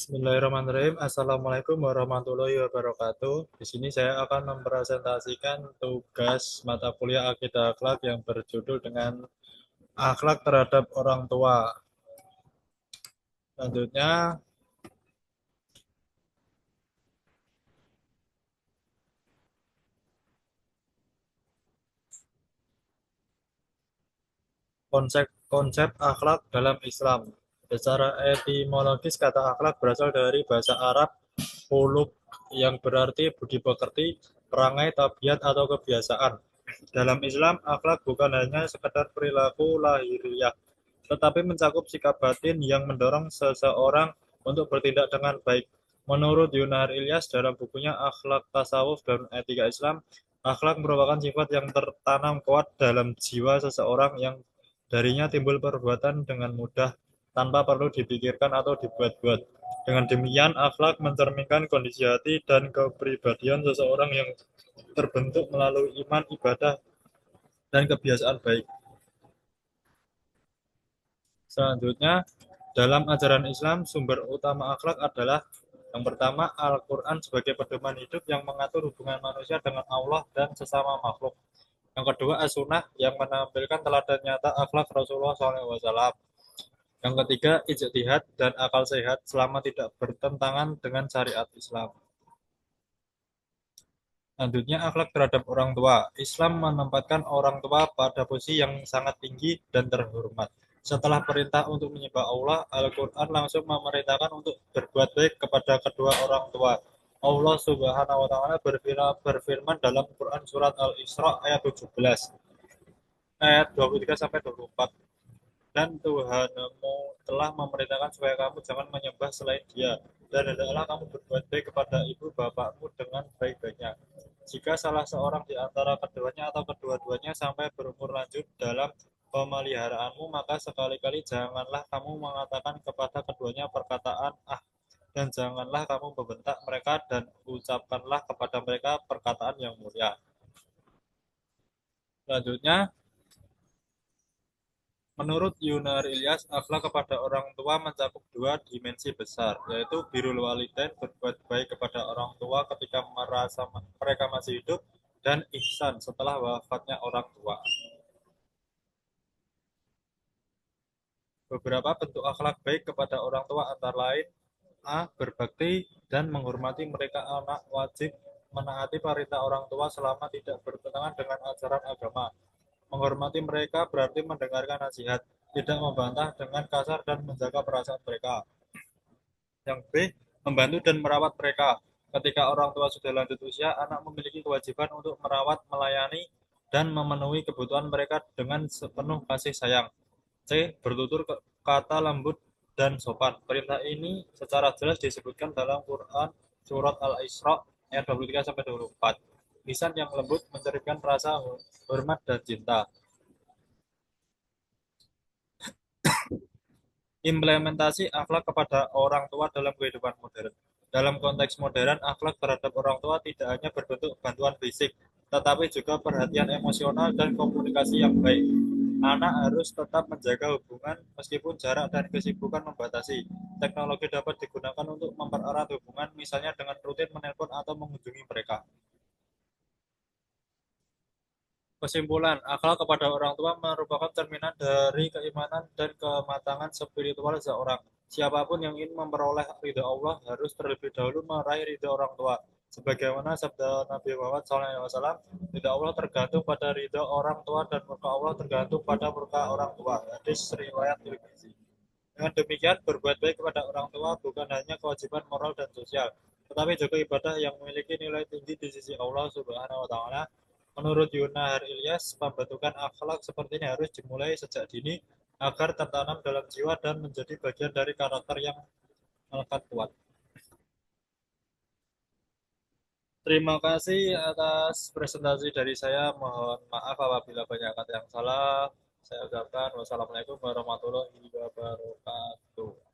Bismillahirrahmanirrahim. Assalamualaikum warahmatullahi wabarakatuh. Di sini saya akan mempresentasikan tugas mata kuliah Akidah Akhlak yang berjudul dengan Akhlak terhadap Orang Tua. Selanjutnya, konsep akhlak dalam Islam. Secara etimologis, kata akhlak berasal dari bahasa Arab khuluq yang berarti budi pekerti, perangai, tabiat, atau kebiasaan. Dalam Islam, akhlak bukan hanya sekedar perilaku lahiriah, tetapi mencakup sikap batin yang mendorong seseorang untuk bertindak dengan baik. Menurut Yunahar Ilyas dalam bukunya Akhlak Tasawuf dan Etika Islam, akhlak merupakan sifat yang tertanam kuat dalam jiwa seseorang yang darinya timbul perbuatan dengan mudah tanpa perlu dipikirkan atau dibuat-buat. Dengan demikian, akhlak mencerminkan kondisi hati dan kepribadian seseorang yang terbentuk melalui iman, ibadah, dan kebiasaan baik. Selanjutnya, dalam ajaran Islam, sumber utama akhlak adalah yang pertama, Al-Quran sebagai pedoman hidup yang mengatur hubungan manusia dengan Allah dan sesama makhluk. Yang kedua, As-Sunnah yang menampilkan teladan nyata akhlak Rasulullah SAW. Yang ketiga, ijtihad dan akal sehat selama tidak bertentangan dengan syariat Islam. Selanjutnya, akhlak terhadap orang tua. Islam menempatkan orang tua pada posisi yang sangat tinggi dan terhormat. Setelah perintah untuk menyembah Allah, Al-Quran langsung memerintahkan untuk berbuat baik kepada kedua orang tua. Allah Subhanahu wa taala berfirman dalam Quran surat Al-Isra ayat 17, ayat 23 sampai 24. Dan Tuhanmu telah memerintahkan supaya kamu jangan menyembah selain Dia, dan hendaklah kamu berbuat baik kepada ibu bapakmu dengan baik-baiknya. Jika salah seorang di antara keduanya atau kedua-duanya sampai berumur lanjut dalam pemeliharaanmu, maka sekali-kali janganlah kamu mengatakan kepada keduanya perkataan "ah", dan janganlah kamu membentak mereka, dan ucapkanlah kepada mereka perkataan yang mulia. Selanjutnya, menurut Yunar Ilyas, akhlak kepada orang tua mencakup dua dimensi besar, yaitu birrul walidain, berbuat baik kepada orang tua ketika merasa mereka masih hidup, dan ihsan setelah wafatnya orang tua. Beberapa bentuk akhlak baik kepada orang tua antara lain: A. Berbakti dan menghormati mereka. Anak wajib menaati perintah orang tua selama tidak bertentangan dengan ajaran agama. Menghormati mereka berarti mendengarkan nasihat, tidak membantah dengan kasar, dan menjaga perasaan mereka. Yang B. Membantu dan merawat mereka. Ketika orang tua sudah lanjut usia, anak memiliki kewajiban untuk merawat, melayani, dan memenuhi kebutuhan mereka dengan sepenuh kasih sayang. C. Bertutur kata lembut dan sopan. Perintah ini secara jelas disebutkan dalam Quran surat Al-Isra ayat 23 sampai 24. Lisan yang lembut mencerminkan rasa hormat dan cinta. Implementasi akhlak kepada orang tua dalam kehidupan modern. Dalam konteks modern, akhlak terhadap orang tua tidak hanya berbentuk bantuan fisik, tetapi juga perhatian emosional dan komunikasi yang baik. Anak harus tetap menjaga hubungan meskipun jarak dan kesibukan membatasi. Teknologi dapat digunakan untuk mempererat hubungan, misalnya dengan rutin menelpon atau mengunjungi mereka. Kesimpulan, akhlak kepada orang tua merupakan cerminan dari keimanan dan kematangan spiritual seseorang. Siapapun yang ingin memperoleh ridha Allah harus terlebih dahulu meraih ridha orang tua. Sebagaimana sabda Nabi Muhammad SAW, ridha Allah tergantung pada ridha orang tua dan murka Allah tergantung pada murka orang tua. Hadis riwayat Tirmizi. Dengan demikian, berbuat baik kepada orang tua bukan hanya kewajiban moral dan sosial, tetapi juga ibadah yang memiliki nilai tinggi di sisi Allah Subhanahu wa taala. Menurut Yunahar Ilyas, pembentukan akhlak seperti ini harus dimulai sejak dini agar tertanam dalam jiwa dan menjadi bagian dari karakter yang melekat kuat. Terima kasih atas presentasi dari saya. Mohon maaf apabila banyak kata yang salah. Saya ucapkan wassalamualaikum warahmatullahi wabarakatuh.